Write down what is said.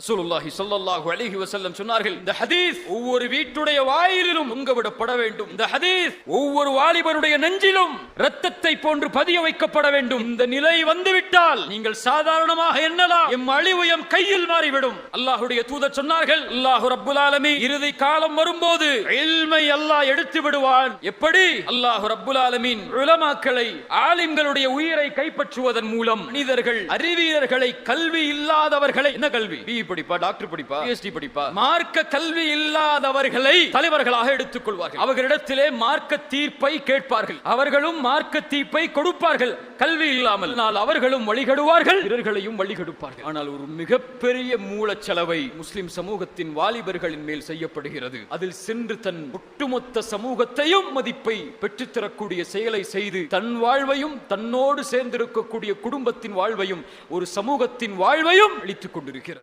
ரசூலுல்லாஹி ஸல்லல்லாஹு அலைஹி வஸல்லம் சொன்னார்கள், இந்த ஹதீஸ் ஒவ்வொரு வீட்டுடைய வாயிலிலும் தொங்கவிடப்பட வேண்டும். இந்த ஹதீஸ் ஒவ்வொரு வாலிபருடைய நெஞ்சிலும் இரத்தத்தை போன்று பதிய வைக்கப்பட வேண்டும். இந்த நிலை வந்துவிட்டால் நீங்கள் சாதாரணமாக எண்ணலாம், எம் அழிவு எம் கையில் மாறிவிடும். அல்லாஹ்வுடைய தூதர் சொன்னார்கள், அல்லாஹ் ரப்புல் ஆலமீன் இறுதி காலம் வரும்போது இல்மை அல்லாஹ் எடுத்து விடுவான். எப்படி? அல்லாஹ் ரப்புல் ஆலமீன் உலமாக்களை, ஆலிம்களுடைய உயிரை கைப்பற்றுவதன் மூலம் மனிதர்கள், அறிவியர்களை, கல்வி இல்லாதவர்களை, என்ன கல்வி, படிப்பா, டாக்டர் படிப்பா, PhD படிப்பா, மார்க்க கல்வி இல்லாதவர்களை தலைவர்களாக எடுத்துக் கொள்வார்கள். அவர்களிடத்திலே மார்க்க தீர்ப்பை கேட்பார்கள். அவர்களும் மார்க்க தீர்ப்பை கொடுப்பார்கள். கல்வி இல்லாமல் அவர்களும் வழிகடுவார்கள், பிறர்களையும் வழிகெடுப்பார்கள். ஆனால் ஒரு மிகப்பெரிய மூலச்செலவை முஸ்லிம் சமூகத்தின் வாலிபர்களின் மேல் செய்யப்படுகிறது. அதில் சென்று தன் ஒட்டுமொத்த சமூகத்தையும் மதிப்பை பெற்றுத்தரக்கூடிய செயலை செய்து தன் வாழ்வையும் தன்னோடு சேர்ந்திருக்கக்கூடிய குடும்பத்தின் வாழ்வையும் ஒரு சமூகத்தின் வாழ்வையும் அளித்துக் கொண்டிருக்கிறது.